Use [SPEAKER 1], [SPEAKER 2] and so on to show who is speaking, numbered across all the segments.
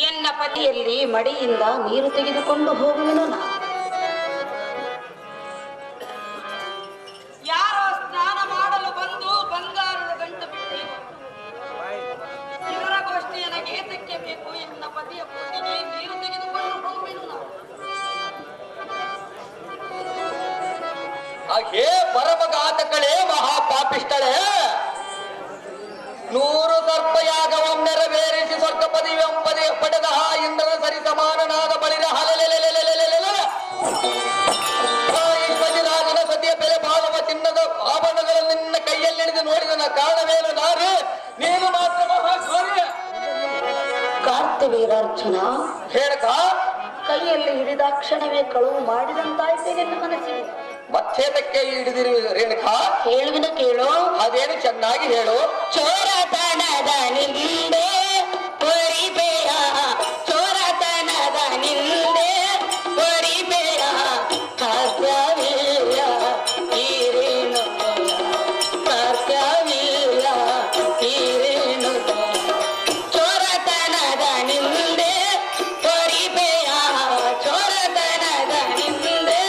[SPEAKER 1] ಎನ್ನ ಪತಿಯಲ್ಲಿ ಮಡಿಯಿಂದ ನೀರು ತೆಗೆದುಕೊಂಡು ಹೋಗುವೆನು ನಾನು. ಯಾರೋ ಸ್ನಾನ ಮಾಡಲು ಬಂದು ಬಂಗಾರದ ಗಂಟು ಬಿಟ್ಟು ಇವರ ಗೋಷ್ಠಿಯನ ಗೇತಕ್ಕೆ ಬೇಕು. ಎನ್ನ ಪತಿಯ ಪೂಜೆಗೆ ನೀರು ತೆಗೆದುಕೊಂಡು ಹೋಗುವೆನು ನಾನು.
[SPEAKER 2] ಹಾಗೆ ಪರಮಘಾತಕಳೇ, ಮಹಾಪಾಪಿಷ್ಟಳೇ, 100 ಸರ್ಪಯಾಗವಂ ನೆರವೇರಿಸಿ ಸ್ವರ್ಗ ಪದವಿ ಪಡೆದ ಆ ಇಂದ್ರನ ಸರಿ ಸಮಾನನಾದ ಬಳಿರ ರಾಜನ ಸತಿಯ ಬೆಲೆ ಬಾಳುವ ಚಿನ್ನದ ಆಭರಣಗಳನ್ನು ನಿನ್ನ ಕೈಯಲ್ಲಿ ಹಿಡಿದು ನೋಡಿದ ಕಾರಣವೇನು ನಾರೇ? ನೀನು ಮಾತ್ರ ಮಹಾಕಾರ್ಯ.
[SPEAKER 1] ಕಾರ್ತಿವೀರಾರ್ಜುನ,
[SPEAKER 2] ಹೇಳಕ
[SPEAKER 1] ಕೈಯಲ್ಲಿ ಹಿಡಿದ ಕ್ಷಣವೇ ಕಳುವು ಮಾಡಿದಂತಾಯ್ತು ನಿನ್ನ ಮನಸ್ಸಿಗೆ.
[SPEAKER 2] ಮತ್ತೇತಕ್ಕೆ ಹಿಡಿದಿರು ರೇಣುಕಾ?
[SPEAKER 1] ಹೇಳುವಿನ ಕೇಳು.
[SPEAKER 2] ಅದೇನು ಚೆನ್ನಾಗಿ ಹೇಳು.
[SPEAKER 1] ಚೋರತನದ ನಿಂದೆ ಹೊರಿಬೇಯ, ಚೋರತನದ ನಿಂದೆ ಹೊರಿಬೇಯ, ಕಾತ್ಯವೀಯ ಈರೇನು, ಕಾತ್ಯವೀಯ ಈರೇನು. ಚೋರತನದ ನಿಂದೆ ಹೊರಿಬೇಯ, ಚೋರತನದ ನಿಂದೆ.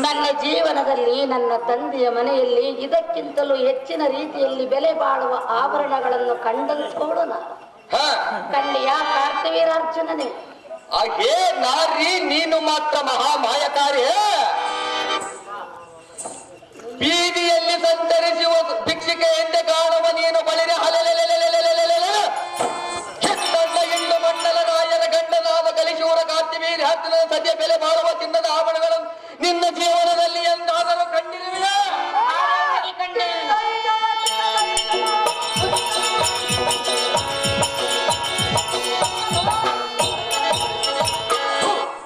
[SPEAKER 1] ನನ್ನ ಜೀವನದಲ್ಲಿ ನನ್ನ ತಂದೆಯ ಮನೆಯಲ್ಲಿ ಇದಕ್ಕಿಂತಲೂ ಹೆಚ್ಚಿನ ರೀತಿಯಲ್ಲಿ ಬೆಲೆ ಬಾಳುವ ಆಭರಣಗಳನ್ನು ಕಂಡಂತೋಳು ನಾನು. ಕಂಡಿಯ ಕಾರ್ತಿವೀರಾರ್ಜುನನೇ?
[SPEAKER 2] ಹಾಗೆ ನಾರಿ, ನೀನು ಮಾತ್ರ ಮಹಾ ಮಾಯಕಾರಿ. ಬೀದಿಯಲ್ಲಿ ಸಂಚರಿಸುವ ಭಿಕ್ಷಿಕೆ ಎಂದೇ ಕಾಣುವ ನೀನು ಬಳಿರ ಹೆಣ್ಣು ಮಂಡಲ ರಾಯನ ಗಂಡನಾದ ಕಲಿಶೂರ ಕಾರ್ತಿವೀರ ಹತ್ತಿರ ಸದ್ಯ ಬೆಲೆ ಬಾಳುವ ಚಿನ್ನದ ಆಭರಣಗಳನ್ನು ನಿನ್ನ ಜೀವನದಲ್ಲಿ ಎಂದಾದರೂ ಕಂಡಿರುವಿಯಾ?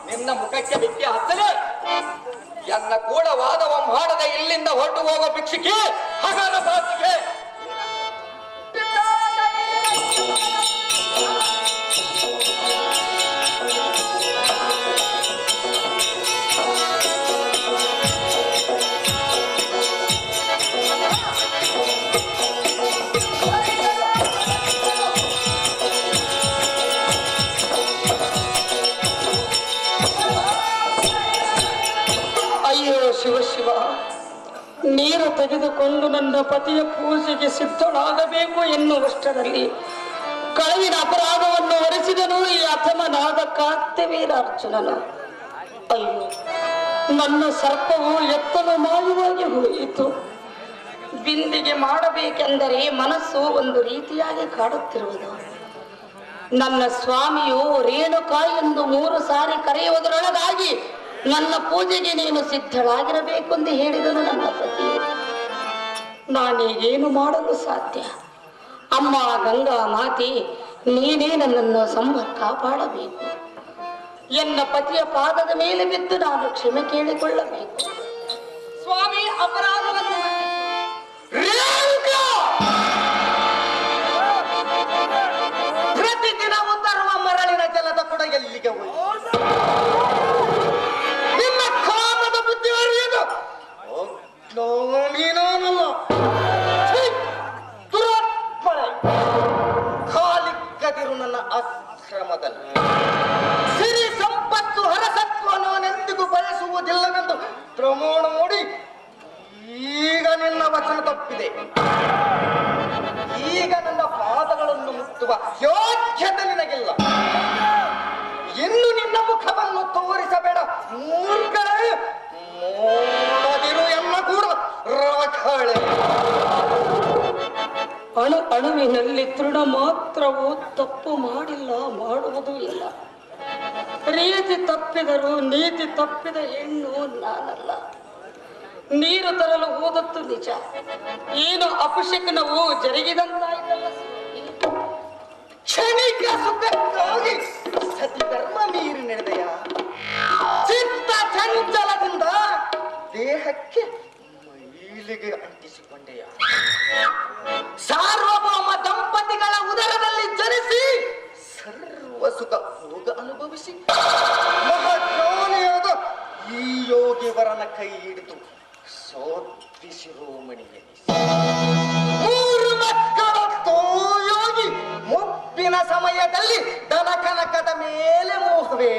[SPEAKER 2] ನಿನ್ನ ಮುಖಕ್ಕೆ ಬಿಕ್ಕಿ ಹತ್ತಲೇ ಎನ್ನ ಕೂಡ ವಾದವ ಮಾಡದ ಇಲ್ಲಿಂದ ಹೊರಟು ಹೋಗುವ ಭಿಕ್ಷಿಕೆ ಹಗರ ಬಾಸಿಗೆ.
[SPEAKER 1] ಶಿವ ಶಿವ, ನೀರು ತೆಗೆದುಕೊಂಡು ನನ್ನ ಪತಿಯ ಪೂಜೆಗೆ ಸಿದ್ಧಳಾಗಬೇಕು ಎನ್ನುವಷ್ಟರಲ್ಲಿ ಕಳವಿನ ಅಪರಾಧವನ್ನು ಹೊರಿಸಿದನು ಈ ಅಧಮನಾದ ಕಾರ್ತಿವೀರಾರ್ಜುನನು. ಅಯ್ಯೋ, ನನ್ನ ಸರ್ಪವು ಎತ್ತಲು ಮಾಯವಾಗಿ ಹೋಯಿತು. ಬಿಂದಿಗೆ ಮಾಡಬೇಕೆಂದರೆ ಮನಸ್ಸು ಒಂದು ರೀತಿಯಾಗಿ ಕಾಡುತ್ತಿರುವುದು. ನನ್ನ ಸ್ವಾಮಿಯು ರೇಣುಕಾ ಎಂದು 3 ಸಾರಿ ಕರೆಯುವುದರೊಳಗಾಗಿ ನನ್ನ ಪೂಜೆಗೆ ನೀನು ಸಿದ್ಧಳಾಗಿರಬೇಕೆಂದು ಹೇಳಿದನು ನನ್ನ ಪತಿ. ನಾನೀಗೇನು ಮಾಡಲು ಸಾಧ್ಯ? ಅಮ್ಮ ಗಂಗಾ ಮಾತೆ, ನೀನೇ ನನ್ನನ್ನು ಕಾಪಾಡಬೇಕು. ಎನ್ನ ಪತಿಯ ಪಾದದ ಮೇಲೆ ಬಿದ್ದು ನಾನು ಕ್ಷಮೆ ಕೇಳಿಕೊಳ್ಳಬೇಕು. ಸ್ವಾಮಿ, ಅಪರಾಧವನ್ನು ಪ್ರತಿದಿನವೂ ತರುವ ಮರಳಿನ ಜಲದ ಕೂಡ ಎಲ್ಲಿಗೆ ಹೋಯಿತು? ನಿನ್ನ ಕಾಮದ ಬುದ್ಧಿ ಅರಿಯದು ನೀನಲ್ಲ. ಕಾಲಿಕ್ಕದಿರು ನನ್ನ ಆಶ್ರಮದಲ್ಲಿ. ಸಿರಿ ಸಂಪತ್ತು ಹರಸತ್ವನೆಂದಿಗೂ ಬಯಸುವುದಿಲ್ಲವೆಂದು ಪ್ರಮಾಣ ಮಾಡಿ ಈಗ ನಿನ್ನ
[SPEAKER 3] ನಿನಗಿಲ್ಲ. ಇನ್ನು ನಿನ್ನ ಮುಖವನ್ನು ತೋರಿಸಬೇಡ ಮೂರ್ಖಳೇ. ನೋಡದಿರು ಎನ್ನ ಕೂಡ ರಾಖಾಳೆ.
[SPEAKER 1] ಅಣುವಿನಲ್ಲಿ ತೃಣ ಮಾತ್ರವೂ ತಪ್ಪು ಮಾಡಿಲ್ಲ, ಮಾಡುವುದೂ ಇಲ್ಲ. ರೀತಿ ತಪ್ಪಿದರೂ ನೀತಿ ತಪ್ಪಿದ ಹೆಣ್ಣು ನಾನಲ್ಲ. ನೀರು ತರಲು ಹೋದದ್ದು ನಿಜ, ಏನು ಅಪಶಕನವು ಜರುಗಿದಂತಾಯ್ತಲ್ಲ.
[SPEAKER 3] ಕ್ಷಣಿಕ ಸುಖಕ್ಕಾಗಿ ಸತಿ ಧರ್ಮ ಮೀರಿ ನಡೆದೆಯ. ಚಿತ್ತ ಚಂಚಲದಿಂದ ದೇಹಕ್ಕೆ ಮೈಲಿಗೆ ಅಂಟಿಸಿಕೊಂಡೆಯ. ಸಾರ್ವಭೌಮ ದಂಪತಿಗಳ ಉದರದಲ್ಲಿ ಜನಿಸಿ ಸರ್ವ ಸುಖ ಭೋಗ ಅನುಭವಿಸಿ ಮಹಾಜ್ಞಾನಿಯಾದ ಈ ಯೋಗಿವರನ ಕೈ ಹಿಡಿದು ಸೋತ್ರಿ ಶಿರೋಮಣಿಯನಿಸಿ ಮೂರು ಮಕ್ಕಳತ್ತೋ ಯೋಗಿ ಮುಪ್ಪಿನ ಸಮಯದಲ್ಲಿ ದನಕನಕದ ಮೇಲೆ ಮೋಹವೇ,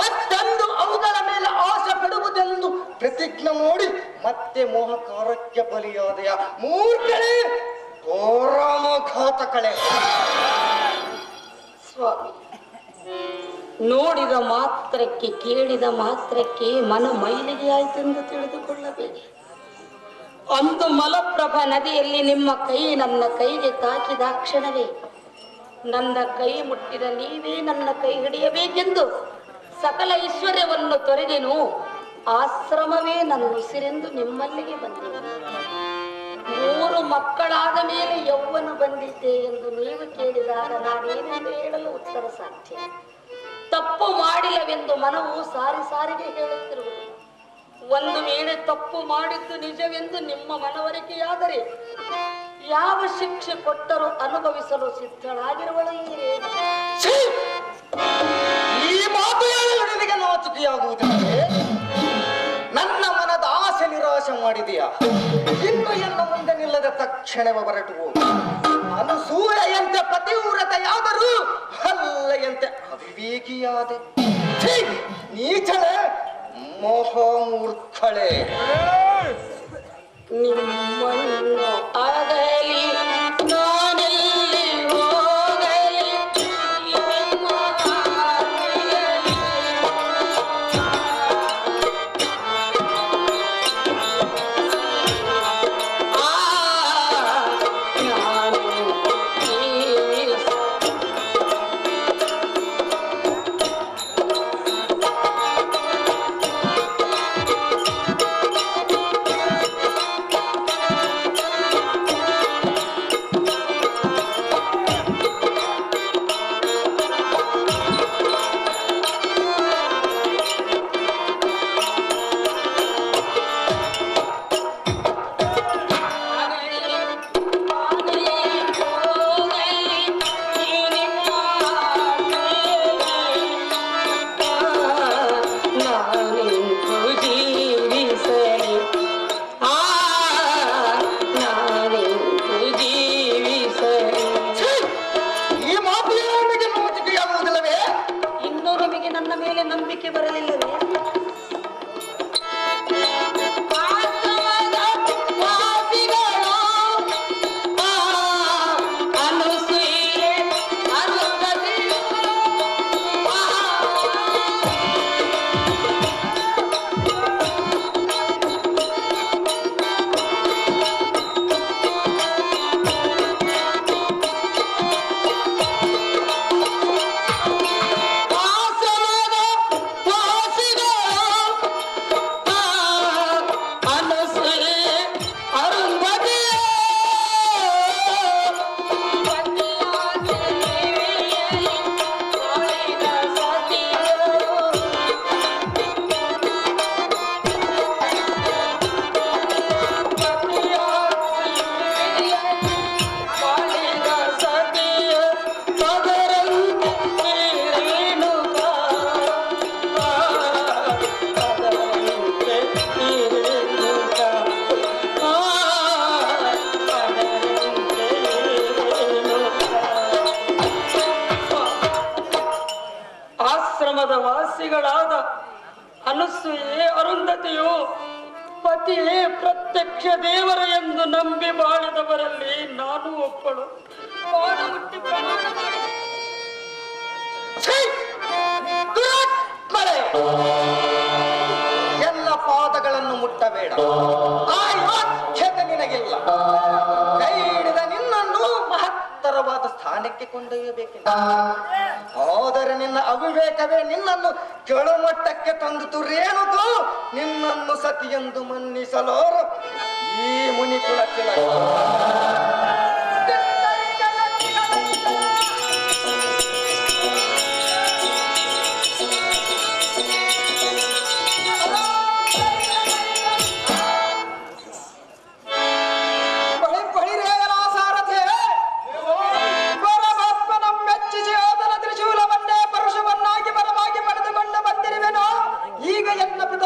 [SPEAKER 3] ಮತ್ತೊಂದು ಅವುಗಳ ಮೇಲೆ ಆಸೆ ಪಡುವುದೆಂದು ಪ್ರತಿಜ್ಞೆ ನೋಡಿ ಮತ್ತೆ ಮೋಹಕಾರಕ್ಕೆ ಬಲಿಯಾದೆಯ. ಮೂರ್ಖಳೇ, ಘಾತಕಳೆ.
[SPEAKER 1] ಸ್ವಾಮಿ, ನೋಡಿದ ಮಾತ್ರಕ್ಕೆ ಕೇಳಿದ ಮಾತ್ರಕ್ಕೆ ಮನ ಮೈಲಿಗೆ ಆಯ್ತೆಂದು ತಿಳಿದುಕೊಳ್ಳಬೇಡಿ. ಅಂದು ಮಲಪ್ರಭಾ ನದಿಯಲ್ಲಿ ನಿಮ್ಮ ಕೈ ನನ್ನ ಕೈಗೆ ತಾಕಿದ ಕ್ಷಣವೇ ನನ್ನ ಕೈ ಮುಟ್ಟಿದ ನೀವೇ ನನ್ನ ಕೈ ಹಿಡಿಯಬೇಕೆಂದು ಸಕಲ ಐಶ್ವರ್ಯವನ್ನು ತೊರೆದೆನು. ಆಶ್ರಮವೇ ನನ್ನ ಉಸಿರೆಂದು ನಿಮ್ಮಲ್ಲಿಗೆ ಬಂದೆನು. 3 ಮಕ್ಕಳಾದ ಮೇಲೆ ಯೌವನ ಬಂದಿದ್ದೆ ಎಂದು ನೀವು ಕೇಳಿದಾಗ ನಾನೇನೆಂದು ಹೇಳಲು ಉತ್ತರ ಸಾಧ್ಯ. ತಪ್ಪು ಮಾಡಿಲ್ಲವೆಂದು ಮನವು ಸಾರಿ ಸಾರಿಗೆ ಹೇಳುತ್ತಿರುವುದು. ಒಂದು ವೇಳೆ ತಪ್ಪು ಮಾಡಿದ್ದು ನಿಜವೆಂದು ನಿಮ್ಮ ಮನವರಿಕೆಯಾದರೆ ಯಾವ ಶಿಕ್ಷೆ ಕೊಟ್ಟರೂ ಅನುಭವಿಸಲು ಸಿದ್ಧಳಾಗಿರುವಳು.
[SPEAKER 3] ಈ ಮಾತು ಹೇಳಲು ನಿನಗೆ ನಾಚಿಕೆಯಾಗುವುದಿಲ್ಲವೇ? ನನ್ನ ಮನದ ಆಸೆ ನಿರಾಶೆ ಮಾಡಿದೆಯಾ? ಇನ್ನು ಎನ್ನ ಮುಂದೆ ನಿಲ್ಲದ ತಕ್ಷಣವೇ ಹೊರಟು ಹೋಗು. ಅನಸೂಯೆಯಂತೆ ಪತಿವ್ರತೆಯಾದರೂ ಹಲ್ಲೆಯಂತೆ ಅವಿವೇಕಿಯಾದೆ. ನೀಚಳೆ, ಮೋಹಮೂರ್ಖಳೆ.
[SPEAKER 1] ನಿಮ್ಮನ್ನು ಆಗಲಿ ನಾನೆಲ್ಲಿ ಹೋಗಲಿ ವಾಸಿಗಳಾದ ಅನಸೂಯೆ ಅರುಂಧತಿಯು ಪತಿಯೇ ಪ್ರತ್ಯಕ್ಷ ದೇವರು ಎಂದು ನಂಬಿ ಬಾಳಿದವರಲ್ಲಿ ನಾನು ಒಬ್ಬಳು. ಪಾದ ಮುಟ್ಟಿ ಪ್ರಮಾಣ ಮಾಡಿದೆ.
[SPEAKER 3] ಛೀ! ದುರಾತ್ಮರೇ! ಎಲ್ಲ ಪಾದಗಳನ್ನು ಮುಟ್ಟಬೇಡ. ಆ ಯೋಗ್ಯತೆ ನಿನಗಿಲ್ಲ. ಕೈ ಹಿಡಿದ ನಿನ್ನನ್ನು ಮಹತ್ತರವಾದ ಸ್ಥಾನಕ್ಕೆ ಕೊಂಡೊಯ್ಯಬೇಕಿಲ್ಲ. ಆದರೆ ನಿನ್ನ ಅವಿವೇಕವೇ ನಿನ್ನನ್ನು ಕೆಳಮಟ್ಟಕ್ಕೆ ತಂದಿತು. ರೇಣುಕು ನಿನ್ನನ್ನು ಸತಿಯೆಂದು ಮನ್ನಿಸಲಾರ ಈ ಮುನಿಕುಲಕ್ಕೆ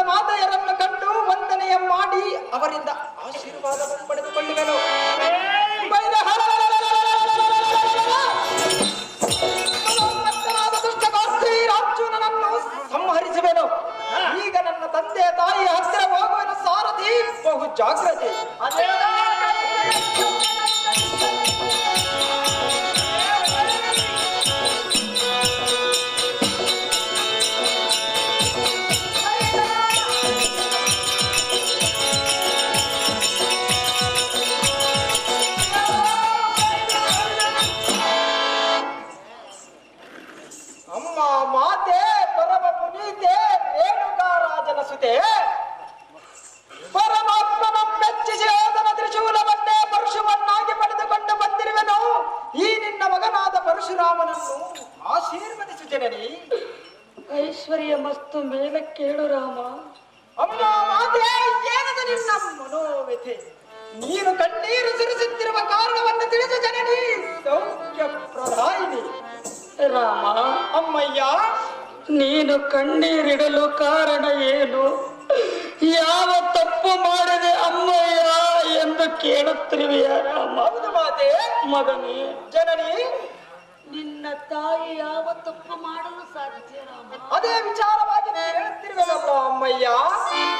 [SPEAKER 4] ಮಾತೆಯರನ್ನು ಕಂಡು ವಂದನೆಯ ಮಾಡಿ ಅವರಿಂದ ಆಶೀರ್ವಾದ ಪಡೆದುಕೊಳ್ಳುವೆನು. ಅರ್ಜುನನನ್ನು ಸಂಹರಿಸುವೆನು. ಈಗ ನನ್ನ ತಂದೆ ತಾಯಿಯ ಹತ್ತಿರ ಹೋಗುವೆನು. ಸಾರಥಿ ಬಹು ಜಾಗ್ರತೆ. ಮಾತೆ ಪರಮ ಪುನೀತೆ ರೇಣುಕಾ ರಾಜನ ಸುತೆ ಪರಮಾತ್ಮನ ಮೆಚ್ಚಿಸಿ ಆತನ ತ್ರಿಶೂಲವನ್ನೇ ಪರಶುವನ್ನಾಗಿ ಪಡೆದುಕೊಂಡು ಬಂದಿರುವೆನು. ಈ ನಿನ್ನ ಮಗನಾದ ಪರಶುರಾಮನನ್ನು ಆಶೀರ್ವದಿಸು ಜನನಿ.
[SPEAKER 1] ಐಶ್ವರ್ಯ ಮಸ್ತು ಮೇಲೆ ಕೇಳು ರಾಮ.
[SPEAKER 4] ಅಮ್ಮ ಮಾತೆ, ಏನದು ನಿನ್ನ ಮನೋವ್ಯಥೆ? ನೀನು ಕಣ್ಣೀರು ಸುರಿಸುತ್ತಿರುವ ಕಾರಣವನ್ನು ತಿಳಿದು ಜನನಿ. ಸೌಖ್ಯ ಪ್ರಧಾಯಿನಿ
[SPEAKER 1] ರಾಮ.
[SPEAKER 4] ಅಮ್ಮಯ್ಯ,
[SPEAKER 1] ನೀನು ಕಣ್ಣೀರಿಡಲು ಕಾರಣ ಏನು? ಯಾವ ತಪ್ಪು ಮಾಡಿದೆ ಅಮ್ಮಯ್ಯ ಎಂದು ಕೇಳುತ್ತಿರುವೆಯ ರಾಮ?
[SPEAKER 4] ಹೌದು ಮಾತೆ.
[SPEAKER 1] ಮಗನೇ,
[SPEAKER 4] ಜನನಿ,
[SPEAKER 1] ನಿನ್ನ ತಾಯಿ ಯಾವ ತಪ್ಪು ಮಾಡಲು ಸಾಧ್ಯ ರಾಮ?
[SPEAKER 4] ಅದೇ ವಿಚಾರವಾಗಿ ಹೇಳುತ್ತಿರುವೆನಲ್ಲ ಅಮ್ಮಯ್ಯ.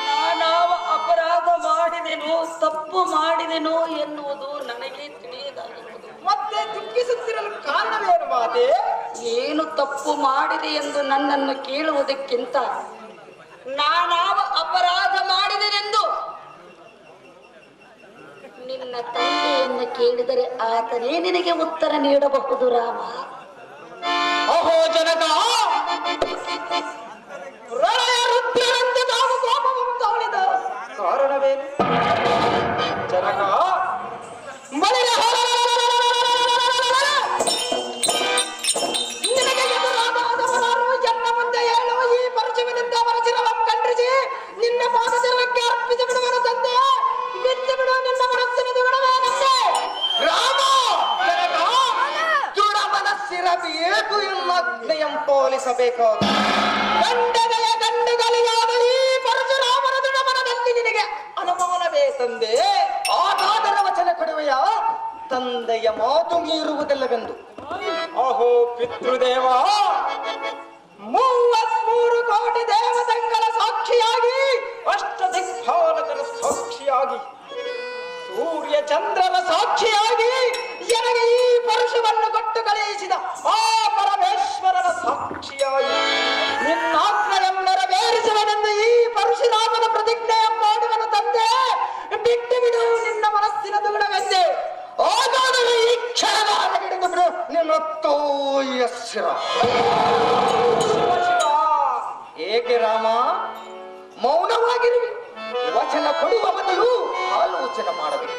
[SPEAKER 1] ನಾನಾವ ಅಪರಾಧ ಮಾಡಿದೆನೋ ತಪ್ಪು ಮಾಡಿದೆನೋ ಎನ್ನುವುದು ನನಗೆ ತಿಳಿಯದಾಗಿರುವುದು.
[SPEAKER 4] ಮತ್ತೆ ದುಃಖಿಸುತ್ತಿರಲು ಕಾರಣವೇನು ಮಾತೆ?
[SPEAKER 1] ಏನು ತಪ್ಪು ಮಾಡಿದೆ ಎಂದು ನನ್ನನ್ನು ಕೇಳುವುದಕ್ಕಿಂತ ನಾನಾವ ಅಪರಾಧ ಮಾಡಿದೆನೆಂದು ನಿನ್ನ ತಂದೆಯನ್ನು ಕೇಳಿದರೆ ಆತನೇ ನಿನಗೆ ಉತ್ತರ ನೀಡಬಹುದು ರಾಮ.
[SPEAKER 4] ಅಹೋ ಜನಕ, ರುದ್ರರಂತೆ ನಾವು ಕೋಪವನ್ನು ತಾಳಿದ ಕಾರಣವೇನು? ಜನಕ, ನಿನಗೆ ಎದುರಾದವರಾರು ಎನ್ನ ಮುಂದೆ ಹೇಳು. ಈ ಪರಶುವಿನಿಂದ ಪರಶುರಾಮಂ ಖಂಡಿಸಿ ನಿನ್ನ ಪಾದಚರಣಕ್ಕೆ ಅರ್ಪಿಸಿ ಬಿಡುವನು ತಂದೆ. ಬಿಟ್ಟು ಬಿಡು ನಿನ್ನ ಮನಸ್ಸಿನ ದುಗುಡವೇನೆಂದೆ.
[SPEAKER 3] ರಾಮ, ದೃಢ ಮನಸ್ಸಿರಬೇಕು ಎಲ್ಲ ಅಗ್ನೆಯಂ ಪಾಲಿಸಬೇಕಾದ
[SPEAKER 4] ಗಂಡನೆಯ ಗಂಡುಗಳಿಗಾದ ಈ ಪರಶುರಾಮನ ದೃಢಮನದಲ್ಲಿ ನಿನಗೆ ಅನುಮಾನವೇ ತಂದೆ?
[SPEAKER 3] ಆಗಾದರ ವಚನ ಕೊಡುವೆಯ ತಂದೆಯ ಮಾತು ಮೀರುವುದಿಲ್ಲವೆಂದು.
[SPEAKER 4] ಅಹೋ ಪಿತೃದೇವ, 33 ಕೋಟಿ ದೇವತೆಗಳ ಸಾಕ್ಷಿಯಾಗಿ, ಅಷ್ಟದಿಕ್ಪಾಲಕರ ಸಾಕ್ಷಿಯಾಗಿ, ಸೂರ್ಯ ಚಂದ್ರನ ಸಾಕ್ಷಿಯಾಗಿ ನನಗೆ ಈ ಪರಶುವನ್ನು ಕೊಟ್ಟು ಕಳುಹಿಸಿದ ಆ ಪರಮೇಶ್ವರನ ಸಾಕ್ಷಿಯಾಗಿ ನಿನ್ನಾಜ್ಞೆಯನ್ನು ನೆರವೇರಿಸುವನೆಂದು ಈ ಪರಶುರಾಮನ ಪ್ರತಿಜ್ಞೆ ಮಾಡುವನು ತಂದೆ. ಬಿಟ್ಟು ಬಿಡು ನಿನ್ನ ಮನಸ್ಸಿನ ದುಗುಡವೆಂದೆ.
[SPEAKER 3] ಹಾಗಾದರೆ ಈ ಕ್ಷಣದ ಹಿಡಿದು ಬಿಡು ನಿನ್ನ ತೋಯ ಶಿರ. ಏಕೆ ರಾಮ ಮೌನವಾಗಿರುವೆ? ವಚನ ಕೊಡುವ ಬದಲು ಆಲೋಚನೆ ಮಾಡಬೇಕು.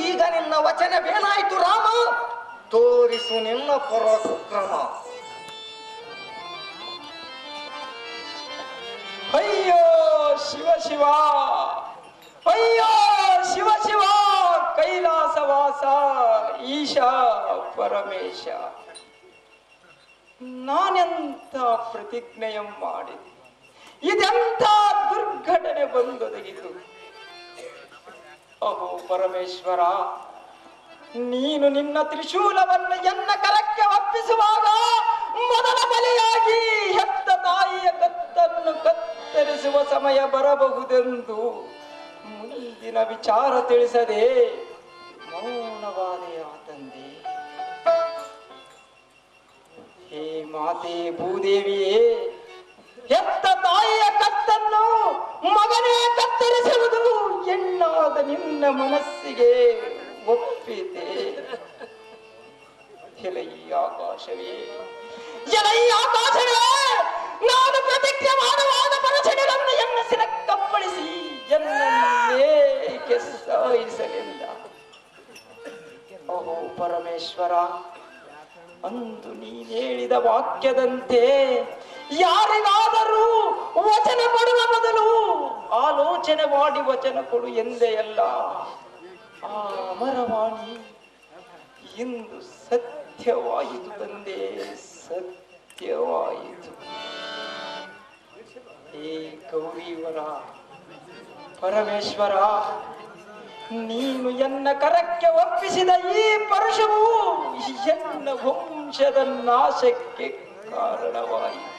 [SPEAKER 3] ಈಗ ನಿನ್ನ ವಚನವೇನಾಯ್ತು ರಾಮ? ತೋರಿಸು ನಿನ್ನ ಪರಾಕ್ರಮ.
[SPEAKER 4] ಅಯ್ಯೋ ಶಿವ ಶಿವ, ಅಯ್ಯೋ ಶಿವ ಶಿವ, ಕೈಲಾಸವಾಸ ಈಶ ಪರಮೇಶ, ನಾನೆಂತ ಪ್ರತಿಜ್ಞೆಯ ಮಾಡಿದೆ, ಇದೆಂತ ದುರ್ಘಟನೆ ಬಂದೊದಗಿತು. ಅಹೋ ಪರಮೇಶ್ವರ, ನೀನು ನಿನ್ನ ತ್ರಿಶೂಲವನ್ನು ಎನ್ನ ಕರಕ್ಕೆ ಒಪ್ಪಿಸುವಾಗ ಮೊದಲ ಬಲಿಯಾಗಿ ಹೆತ್ತ ತಾಯಿಯ ಕತ್ತನ್ನು ಕತ್ತರಿಸುವ ಸಮಯ ಬರಬಹುದೆಂದು ಮುಂದಿನ ವಿಚಾರ ತಿಳಿಸದೆ ಮೌನವಾದೆಯ ತಂದೆ.
[SPEAKER 3] ಹೇ ಮಾತೆ ಭೂದೇವಿಯೇ, ಹೆತ್ತ ತಾಯಿಯ ಕತ್ತನ್ನು ಮಗನೇ ಕತ್ತರಿಸುವುದು ಎನ್ನಾದ ನಿನ್ನ ಮನಸ್ಸಿಗೆ ಒಪ್ಪಿದೆ. ಎಲೈ ಆಕಾಶವೇ, ಎಲೈ ಆಕಾಶವೇ, ನಾನು ಪ್ರತಿಜ್ಞೆ ಮಾಡುವಾದ ಪರಚನೆಗಳನ್ನು ಎನ್ನ ಸಿರಕ್ಕಪ್ಪಳಿಸಿ ಎನ್ನೇಕೆ ಸಾಯಿಸಲಿಲ್ಲ. ಓಹೋ ಪರಮೇಶ್ವರ, ಅಂದು ನೀನೇಳಿದ ವಾಕ್ಯದಂತೆ ಯಾರಿಗಾದರೂ ವಚನ ಕೊಡುವ ಮೊದಲು ಆಲೋಚನೆ ಮಾಡಿ ವಚನ ಕೊಡು ಎಂದೇ ಅಲ್ಲ. ಆ ಅಮರವಾಣಿ ಇಂದು ಸತ್ಯವಾಯಿತು ತಂದೆ, ಸತ್ಯವಾಯಿತು. ಹೇ ಗೌರೀವರ, ಪರಮೇಶ್ವರ, ನೀನು ಎನ್ನ ಕರಕ್ಕೆ ಒಪ್ಪಿಸಿದ ಈ ಪರಶುವು ಎನ್ನ ವಂಶದ ನಾಶಕ್ಕೆ ಕಾರಣವಾಯಿತು.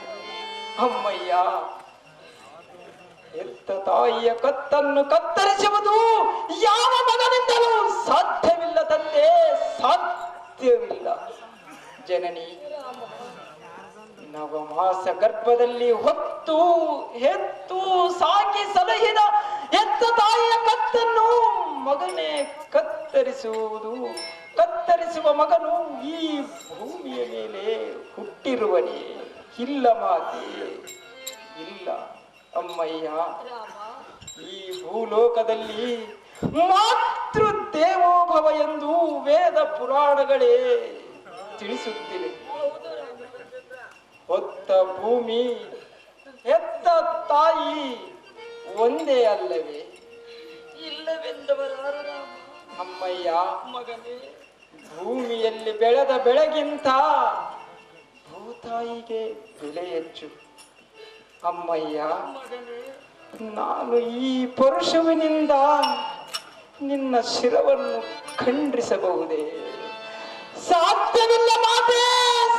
[SPEAKER 3] ಅಮ್ಮಯ್ಯ, ಹೆತ್ತ ತಾಯಿಯ ಕತ್ತನ್ನು ಕತ್ತರಿಸುವುದು ಯಾವ ಮಗನಿಂದಲೂ ಸಾಧ್ಯವಿಲ್ಲ ತಂದೆ, ಸಾಧ್ಯವಿಲ್ಲ. ಜನನಿ, ನವಮಾಸ ಗರ್ಭದಲ್ಲಿ ಹೊತ್ತು ಹೆತ್ತು ಸಾಕಿ ಸಲಹಿದ ಹೆತ್ತ ತಾಯಿಯ ಕತ್ತನ್ನು ಮಗನೇ ಕತ್ತರಿಸುವುದು, ಕತ್ತರಿಸುವ ಮಗನು ಈ ಭೂಮಿಯ ಮೇಲೆ ಹುಟ್ಟಿರುವನೇ? ಇಲ್ಲ ಮಾತೆ, ಇಲ್ಲ. ಅಮ್ಮಯ್ಯ, ಈ ಭೂಲೋಕದಲ್ಲಿ ಮಾತೃ ದೇವೋಭವ ಎಂದು ವೇದ ಪುರಾಣಗಳೇ ತಿಳಿಸುತ್ತಿವೆ. ಹೊತ್ತ ಭೂಮಿ ಹೆತ್ತ ತಾಯಿ ಒಂದೇ ಅಲ್ಲವೇ?
[SPEAKER 1] ಇಲ್ಲವೆಂದವರಾರು ರಾಮ.
[SPEAKER 3] ಅಮ್ಮಯ್ಯ, ಮಗನೇ, ಭೂಮಿಯಲ್ಲಿ ಬೆಳೆದ ಬೆಳಗಿಂತ ಭೂತಾಯಿಗೆ ಬೆಲೆ ಹೆಚ್ಚು. ಅಮ್ಮಯ್ಯ, ನಾನು ಈ ಪರಶುವಿನಿಂದ ನಿನ್ನ ಶಿರವನ್ನು ಖಂಡಿಸಬಹುದೇ? ಸಾಧ್ಯವಿಲ್ಲ ಮಾತೆ,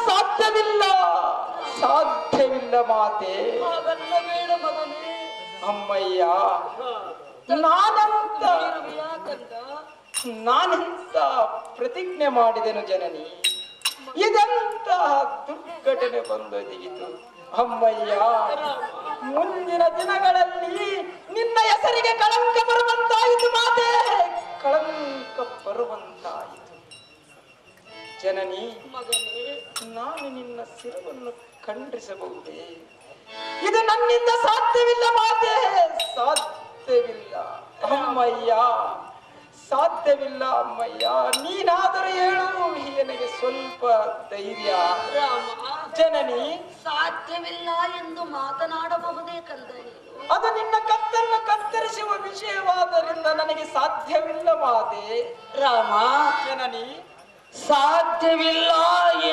[SPEAKER 3] ಸಾಧ್ಯವಿಲ್ಲ, ಸಾಧ್ಯವಿಲ್ಲ ಮಾತೆ.
[SPEAKER 1] ಹಾಗಲ್ಲ ಬೇಡ ಮಗನೇ.
[SPEAKER 3] ಅಮ್ಮಯ್ಯ, ನಾನೆಂತ ಪ್ರತಿಜ್ಞೆ ಮಾಡಿದೆನು ಜನನಿ, ಇದಂತಹ ದುರ್ಘಟನೆ ಬಂದೊದಗಿತು. ಅಮ್ಮಯ್ಯ, ಮುಂದಿನ ದಿನಗಳಲ್ಲಿ ನಿನ್ನ ಹೆಸರಿಗೆ ಕಳಂಕ ಬರುವಂತಾಯಿತು ಮಾತೆ, ಕಳಂಕ ಬರುವಂತಾಯಿತು. ಜನನಿ,
[SPEAKER 1] ಮಗನೇ,
[SPEAKER 3] ನಾನು ನಿನ್ನ ಶಿರವನ್ನು ಖಂಡಿಸಬಹುದೇ? ಇದು ನನ್ನಿಂದ ಸಾಧ್ಯವಿಲ್ಲ ಮಾತೆ, ಸಾಧ್ಯವಿಲ್ಲ. ಅಮ್ಮಯ್ಯ, ಸಾಧ್ಯವಿಲ್ಲ. ಅಮ್ಮಯ್ಯ, ನೀನಾದರೂ ಹೇಳು, ನನಗೆ ಸ್ವಲ್ಪ ಧೈರ್ಯ.
[SPEAKER 1] ರಾಮ,
[SPEAKER 3] ಜನನಿ,
[SPEAKER 1] ಸಾಧ್ಯವಿಲ್ಲ ಎಂದು ಮಾತನಾಡಬಹುದೇ ಕಂದ ನೀನು?
[SPEAKER 3] ಅದು ನಿನ್ನ ಕತ್ತನ್ನು ಕತ್ತರಿಸುವ ವಿಷಯವಾದ್ದರಿಂದ ನನಗೆ ಸಾಧ್ಯವಿಲ್ಲ ಮಾತೆ.
[SPEAKER 1] ರಾಮ,
[SPEAKER 3] ಜನನಿ,
[SPEAKER 1] ಸಾಧ್ಯವಿಲ್ಲ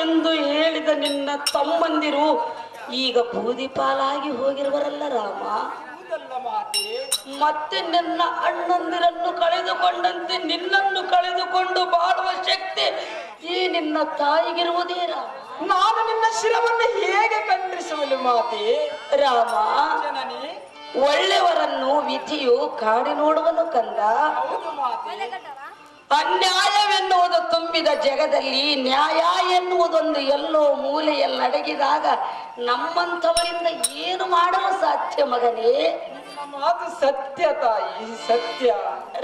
[SPEAKER 1] ಎಂದು ಹೇಳಿದ ನಿನ್ನ ತಮ್ಮಂದಿರು ಈಗ ಬೂದಿ ಪಾಲಾಗಿ ಹೋಗಿರುವರಲ್ಲ ರಾಮ.
[SPEAKER 3] ಹೌದಲ್ಲ ಮಾತೆ?
[SPEAKER 1] ಮತ್ತೆ ನಿನ್ನ ಅಣ್ಣಂದಿರನ್ನು ಕಳೆದುಕೊಂಡಂತೆ ನಿನ್ನನ್ನು ಕಳೆದುಕೊಂಡು ಬಾಳುವ ಶಕ್ತಿ ಈ ನಿನ್ನ ತಾಯಿಗಿರುವುದೇ ರಾಮ.
[SPEAKER 3] ನಾನು ನಿನ್ನ ಶಿರವನ್ನು ಹೇಗೆ ಖಂಡಿಸುವಳು ಮಾತೆ?
[SPEAKER 1] ರಾಮ,
[SPEAKER 3] ಜನನಿ,
[SPEAKER 1] ಒಳ್ಳೆಯವರನ್ನು ವಿಧಿಯು ಕಾಡಿ ನೋಡುವನು ಕಂದ.
[SPEAKER 3] ಹೌದು ಮಾತೆ.
[SPEAKER 1] ಅನ್ಯಾಯವೆನ್ನುವುದು ತುಂಬಿದ ಜಗದಲ್ಲಿ ನ್ಯಾಯ ಎನ್ನುವುದೊಂದು ಎಲ್ಲೋ ಮೂಲೆಯಲ್ಲಿ ಅಡಗಿದಾಗ ನಮ್ಮಂಥವರಿಂದ ಏನು ಮಾಡಲು ಸಾಧ್ಯ ಮಗನೇ?
[SPEAKER 3] ನಿಮ್ಮ ಮಾತು ಸತ್ಯ ತಾಯಿ, ಸತ್ಯ.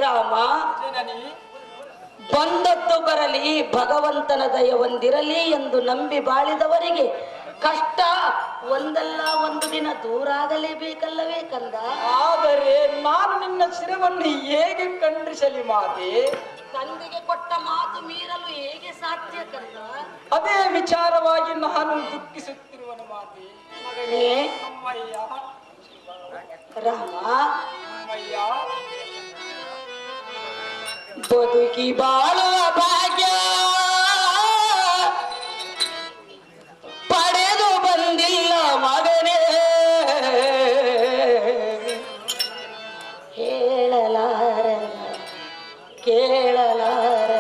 [SPEAKER 1] ರಾಮ,
[SPEAKER 3] ಜನನಿ,
[SPEAKER 1] ಬಂದದ್ದು ಬರಲಿ, ಭಗವಂತನ ದಯ ಹೊಂದಿರಲಿ ಎಂದು ನಂಬಿ ಬಾಳಿದವರಿಗೆ ಕಷ್ಟ ಒಂದಲ್ಲ ಒಂದು ದಿನ ದೂರ ಆಗಲೇಬೇಕಲ್ಲವೇ ಕಂದ?
[SPEAKER 3] ಆದರೆ ನಾನು ನಿನ್ನ ಶಿರವನ್ನು ಹೇಗೆ ಖಂಡಿಸಲಿ ಮಾತೆ?
[SPEAKER 1] ತಂದೆಗೆ ಕೊಟ್ಟ ಮಾತು ಮೀರಲು ಹೇಗೆ ಸಾಧ್ಯ ಕಂದ?
[SPEAKER 3] ಅದೇ ವಿಚಾರವಾಗಿ ನಾನು ದುಃಖಿಸುತ್ತಿರುವನು ಮಾತೆ.
[SPEAKER 1] ಮಗನೇ,
[SPEAKER 3] ಅಮ್ಮಯ್ಯ,
[SPEAKER 1] ರಾಮ,
[SPEAKER 3] ಅಮ್ಮಯ್ಯ,
[SPEAKER 1] ಬದುಕಿ ಬಾಳುವ ಭಾಗ್ಯ ಪಡೆದು ಬಂದಿಲ್ಲ ಮಗನೇ, ಹೇಳಲಾರ ಕೇಳಲಾರ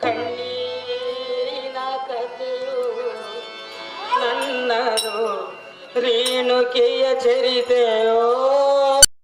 [SPEAKER 1] ಕಣ್ಣೀರಿನ ಕಥೆಯು ನನ್ನದು ರೇಣುಕೆಯ ಚರಿತೆಯೋ.